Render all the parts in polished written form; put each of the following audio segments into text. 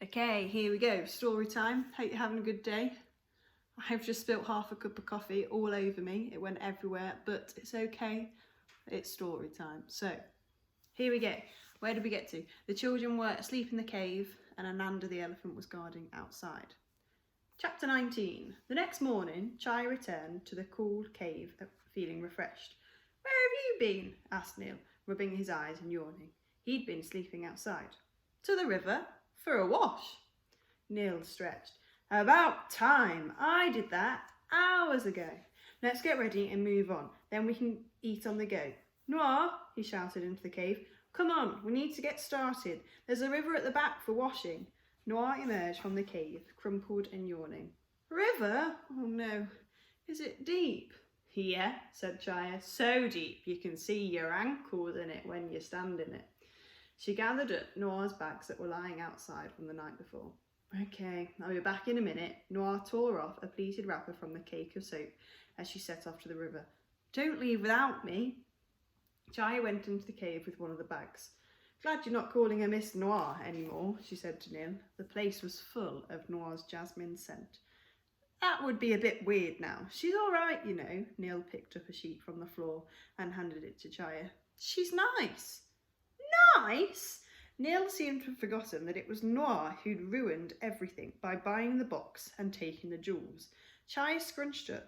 Okay, here we go. Story time. Hope you're having a good day. I've just spilt half a cup of coffee all over me. It went everywhere, but it's okay. It's story time. So, here we go. Where did we get to? The children were asleep in the cave and Ananda the elephant was guarding outside. Chapter 19. The next morning, Chai returned to the cool cave feeling refreshed. Where have you been? Asked Neil, rubbing his eyes and yawning. He'd been sleeping outside. To the river. For a wash. Neil stretched. About time. I did that hours ago. Let's get ready and move on. Then we can eat on the go. Noir, he shouted into the cave. Come on, we need to get started. There's a river at the back for washing. Noir emerged from the cave, crumpled and yawning. River? Oh no. Is it deep? Yeah, said Chaya. So deep you can see your ankles in it when you stand in it. She gathered up Noir's bags that were lying outside from the night before. Okay, I'll be back in a minute. Noir tore off a pleated wrapper from the cake of soap as she set off to the river. Don't leave without me. Chaya went into the cave with one of the bags. Glad you're not calling her Miss Noir anymore, she said to Neil. The place was full of Noir's jasmine scent. That would be a bit weird now. She's all right, you know. Neil picked up a sheet from the floor and handed it to Chaya. She's nice. Nice? Neil seemed to have forgotten that it was Noir who'd ruined everything by buying the box and taking the jewels. Chai scrunched up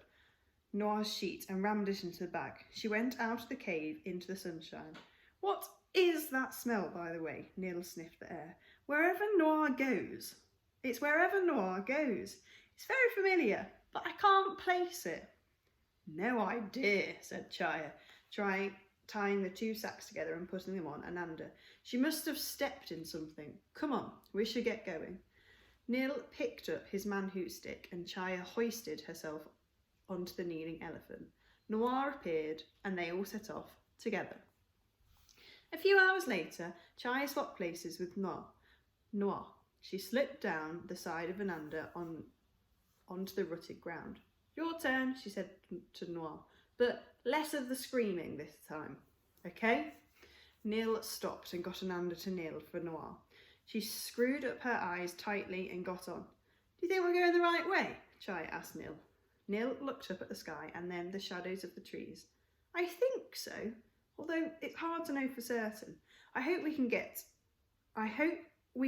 Noir's sheet and rammed it into the bag. She went out of the cave into the sunshine. What is that smell, by the way? Neil sniffed the air. Wherever Noir goes. It's wherever Noir goes. It's very familiar, but I can't place it. No idea, said Chaya, tying the two sacks together and putting them on Ananda. She must have stepped in something. Come on, we should get going. Neil picked up his manhoot stick and Chaya hoisted herself onto the kneeling elephant. Noir appeared and they all set off together. A few hours later, Chaya swapped places with Noir. She slipped down the side of Ananda onto the rutted ground. Your turn, she said to Noir, but less of the screaming this time, okay? Neil stopped and got Ananda to kneel for Noir. She screwed up her eyes tightly and got on. Do you think we're going the right way? Chai asked Neil. Neil looked up at the sky and then the shadows of the trees. I think so, although it's hard to know for certain. I hope we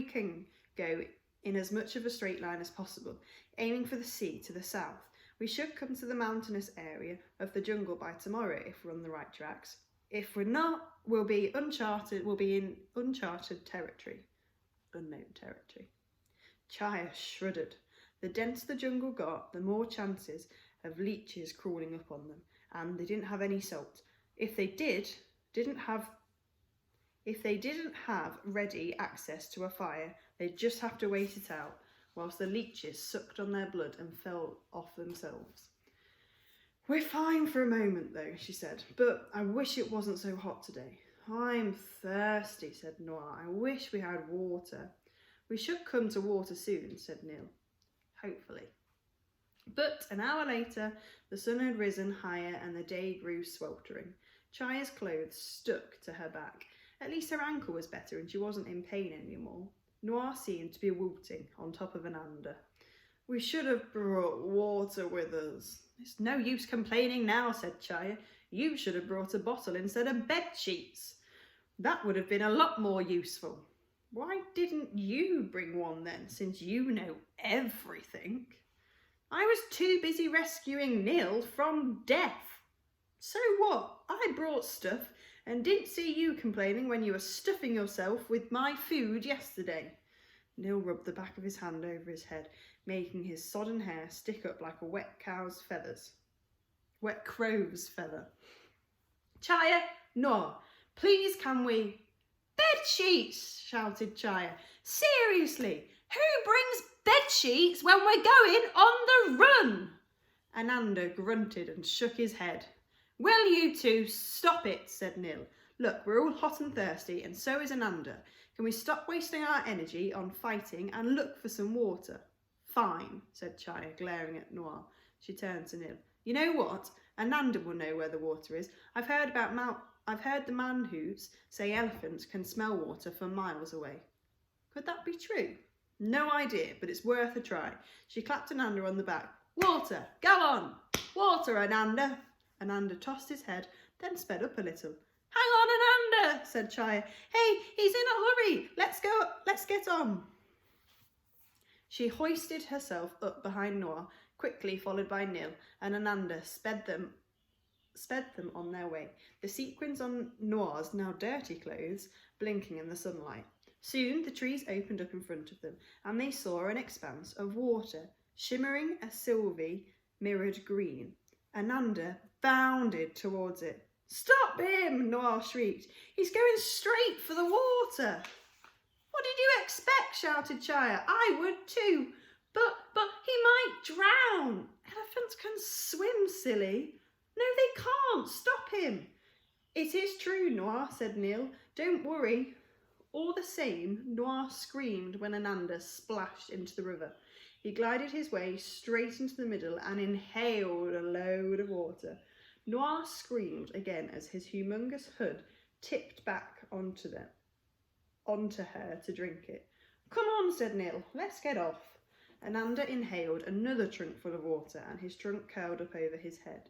can go in as much of a straight line as possible, aiming for the sea to the south. We should come to the mountainous area of the jungle by tomorrow if we're on the right tracks. If we're not, we'll be in uncharted territory. Unknown territory. Chaya shuddered. The denser the jungle got, the more chances of leeches crawling up on them, and they didn't have any salt. If they didn't have ready access to a fire, they'd just have to wait it out, whilst the leeches sucked on their blood and fell off themselves. We're fine for a moment though, she said, but I wish it wasn't so hot today. I'm thirsty, said Noir. I wish we had water. We should come to water soon, said Neil. Hopefully. But an hour later, the sun had risen higher and the day grew sweltering. Chaya's clothes stuck to her back. At least her ankle was better and she wasn't in pain anymore. Noir seemed to be wilting on top of Ananda. We should have brought water with us. It's no use complaining now, said Chaya. You should have brought a bottle instead of bed sheets. That would have been a lot more useful. Why didn't you bring one then, since you know everything? I was too busy rescuing Neil from death. So what? I brought stuff and didn't see you complaining when you were stuffing yourself with my food yesterday. Neil rubbed the back of his hand over his head, making his sodden hair stick up like a wet crow's feather. Chaya, no, please can we? Bed sheets, shouted Chaya. Seriously, who brings bed sheets when we're going on the run? Ananda grunted and shook his head. Will you two stop it, said Neil. Look, we're all hot and thirsty and so is Ananda. Can we stop wasting our energy on fighting and look for some water? Fine, said Chaya, glaring at Noir. She turned to Neil. You know what? Ananda will know where the water is. I've heard the manhoots say elephants can smell water from miles away. Could that be true? No idea, but it's worth a try. She clapped Ananda on the back. Water, go on! Water, Ananda! Ananda tossed his head, then sped up a little. Hang on, Ananda, said Chaya. Hey, he's in a hurry. Let's get on. She hoisted herself up behind Noah, quickly followed by Nil, and Ananda sped them on their way, the sequins on Noah's now dirty clothes blinking in the sunlight. Soon the trees opened up in front of them, and they saw an expanse of water, shimmering a silvery, mirrored green. Ananda bounded towards it. Stop him, Noah shrieked. He's going straight for the water. What did you expect? Shouted Chaya. I would too. But he might drown. Elephants can swim, silly. No, they can't. Stop him. It is true, Noah, said Nil. Don't worry. All the same, Noah screamed when Ananda splashed into the river. He glided his way straight into the middle and inhaled a load of water. Noah screamed again as his humongous hood tipped back onto her to drink it. Come on, said Nil. Let's get off. Ananda inhaled another trunkful of water and his trunk curled up over his head.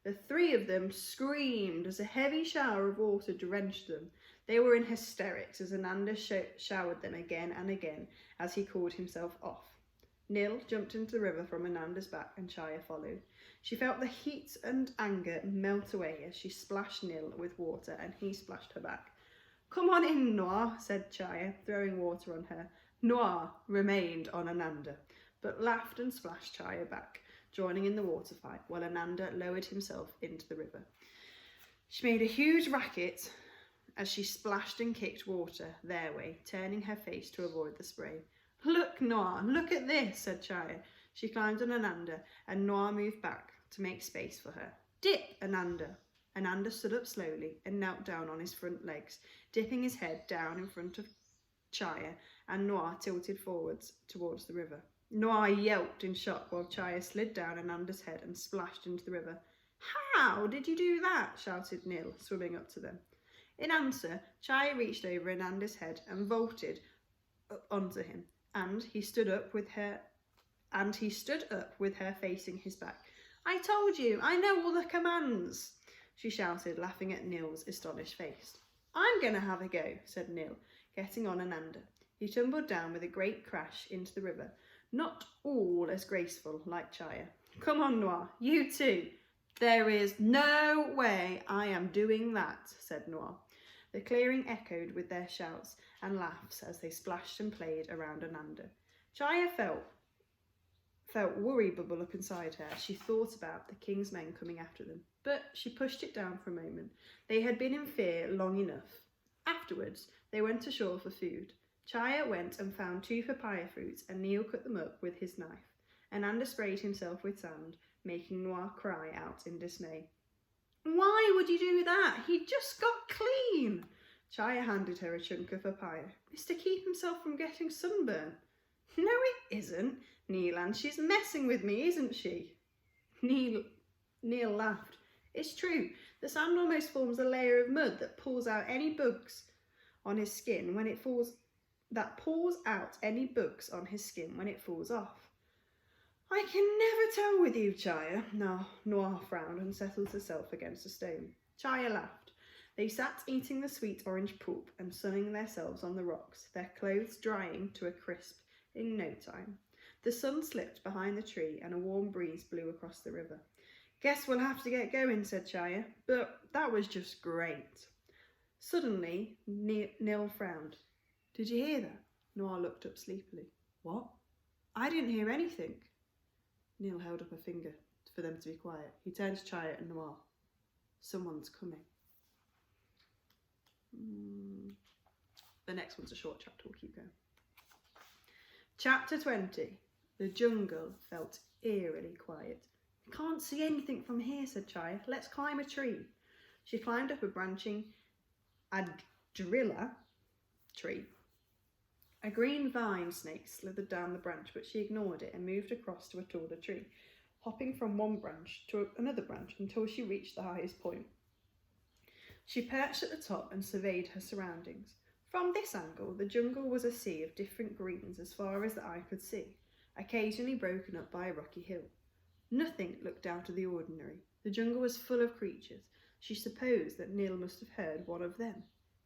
The three of them screamed as a heavy shower of water drenched them. They were in hysterics as Ananda showered them again and again as he called himself off. Nil jumped into the river from Ananda's back and Chaya followed. She felt the heat and anger melt away as she splashed Nil with water and he splashed her back. Come on in, Noah, said Chaya, throwing water on her. Noah remained on Ananda, but laughed and splashed Chaya back, joining in the water fight, while Ananda lowered himself into the river. She made a huge racket as she splashed and kicked water their way, turning her face to avoid the spray. Look, Noah, look at this, said Chaya. She climbed on Ananda, and Noah moved back to make space for her. Dip, Ananda. Ananda stood up slowly and knelt down on his front legs, dipping his head down in front of Chaya, and Noah tilted forwards towards the river. Noah yelped in shock while Chaya slid down Ananda's head and splashed into the river. How did you do that? Shouted Nil, swimming up to them. In answer, Chaya reached over Ananda's head and vaulted up onto him, and he stood up with her facing his back. I told you, I know all the commands, she shouted, laughing at Nil's astonished face. I'm going to have a go, said Nil, getting on Ananda. He tumbled down with a great crash into the river, not all as graceful like Chaya. Come on, Noah, you too. There is no way I am doing that, said Noah. The clearing echoed with their shouts and laughs as they splashed and played around Ananda. Chaya felt worry bubble up inside her as she thought about the king's men coming after them, but she pushed it down for a moment. They had been in fear long enough. Afterwards, they went ashore for food. Chaya went and found 2 papaya fruits and Nil cut them up with his knife. Ananda sprayed himself with sand, making Noah cry out in dismay. Why would you do that? He just got clean. Chaya handed her a chunk of papaya. It's to keep himself from getting sunburn. No, it isn't, Nil, she's messing with me, isn't she? Nil laughed. It's true. The sand almost forms a layer of mud that pulls out any bugs on his skin when it falls. That pulls out any bugs on his skin when it falls off. I can never tell with you, Chaya. No, Noah frowned and settled herself against a stone. Chaya laughed. They sat eating the sweet orange pulp and sunning themselves on the rocks, their clothes drying to a crisp in no time. The sun slipped behind the tree and a warm breeze blew across the river. Guess we'll have to get going, said Chaya, but that was just great. Suddenly, Nil frowned. Did you hear that? Noah looked up sleepily. What? I didn't hear anything. Nil held up a finger for them to be quiet. He turned to Chaya and Noah. Someone's coming. The next one's a short chapter, we'll keep going. Chapter 20. The jungle felt eerily quiet. I can't see anything from here, said Chaya. Let's climb a tree. She climbed up a branching adrilla tree. A green vine snake slithered down the branch, but she ignored it and moved across to a taller tree, hopping from one branch to another branch until she reached the highest point. She perched at the top and surveyed her surroundings. From this angle, the jungle was a sea of different greens as far as the eye could see, occasionally broken up by a rocky hill. Nothing looked out of the ordinary. The jungle was full of creatures. She supposed that Neil must have heard one of them.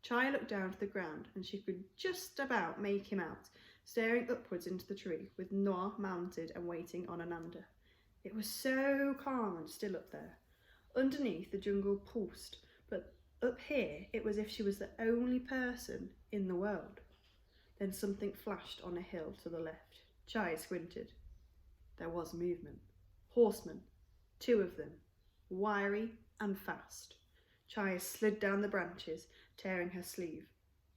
Chaya looked down to the ground, and she could just about make him out, staring upwards into the tree, with Noir mounted and waiting on Ananda. It was so calm and still up there. Underneath, the jungle pulsed, but up here it was as if she was the only person in the world. Then something flashed on a hill to the left. Chaya squinted. There was movement. Horsemen, 2 of them, wiry and fast. Chaya slid down the branches, tearing her sleeve.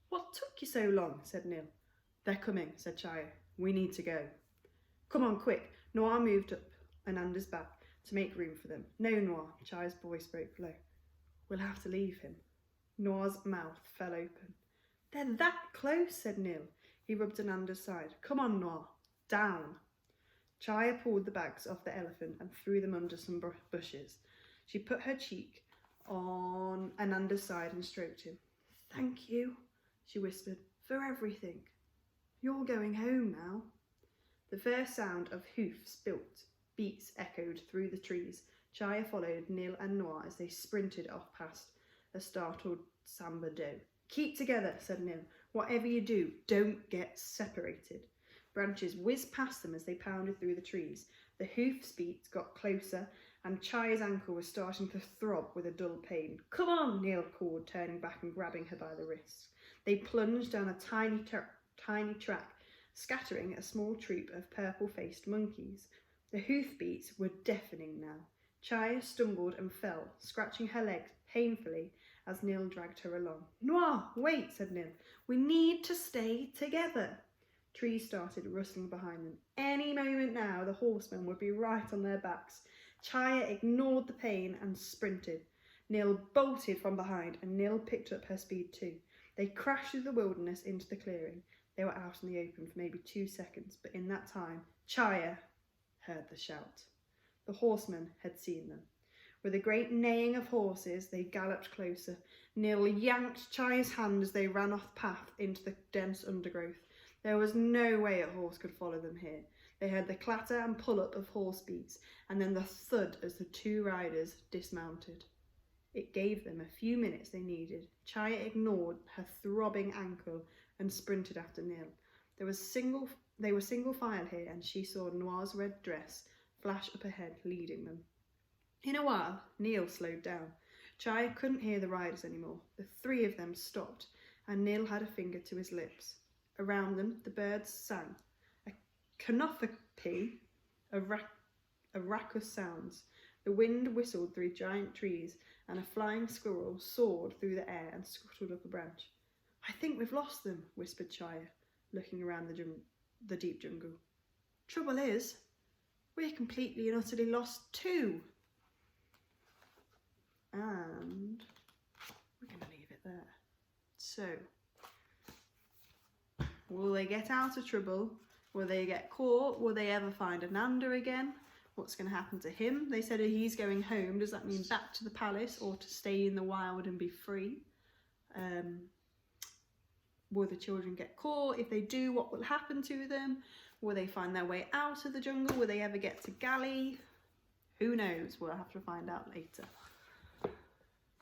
What took you so long? Said Neil. They're coming, said Chaya. We need to go. Come on, quick. Noir moved up Ananda's back to make room for them. No, Noir, Chaya's voice broke low. We'll have to leave him. Noir's mouth fell open. They're that close, said Neil. He rubbed Ananda's side. Come on, Noir. Down. Chaya pulled the bags off the elephant and threw them under some bushes. She put her cheek on Ananda's side and stroked him. Thank you, she whispered, for everything. You're going home now. The first sound of hoofs beats echoed through the trees. Chaya followed Neil and Noir as they sprinted off past a startled Samba doe. Keep together, said Neil. Whatever you do, don't get separated. Branches whizzed past them as they pounded through the trees. The hoofs beats got closer, and Chaya's ankle was starting to throb with a dull pain. Come on, Neil called, turning back and grabbing her by the wrist. They plunged down a tiny track, scattering a small troop of purple-faced monkeys. The hoofbeats were deafening now. Chaya stumbled and fell, scratching her legs painfully as Neil dragged her along. Noir, wait, said Neil. We need to stay together. Trees started rustling behind them. Any moment now, the horsemen would be right on their backs. Chaya ignored the pain and sprinted. Neil bolted from behind, and Neil picked up her speed too. They crashed through the wilderness into the clearing. They were out in the open for maybe 2 seconds, but in that time, Chaya heard the shout. The horsemen had seen them. With a great neighing of horses, they galloped closer. Neil yanked Chaya's hand as they ran off the path into the dense undergrowth. There was no way a horse could follow them here. They heard the clatter and pull-up of horse beats, and then the thud as the 2 riders dismounted. It gave them a few minutes they needed. Chaya ignored her throbbing ankle and sprinted after Neil. They were single file here, and she saw Noir's red dress flash up ahead, leading them. In a while, Neil slowed down. Chaya couldn't hear the riders anymore. The 3 of them stopped, and Neil had a finger to his lips. Around them, the birds sang. A canopy of raucous sounds. The wind whistled through giant trees, and a flying squirrel soared through the air and scuttled up a branch. I think we've lost them, whispered Chaya, looking around the deep jungle. Trouble is, we're completely and utterly lost too. And we're going to leave it there. So, will they get out of trouble? Will they get caught? Will they ever find Ananda again? What's going to happen to him? They said he's going home. Does that mean back to the palace or to stay in the wild and be free? Will the children get caught? If they do, what will happen to them? Will they find their way out of the jungle? Will they ever get to Gali? Who knows? We'll have to find out later.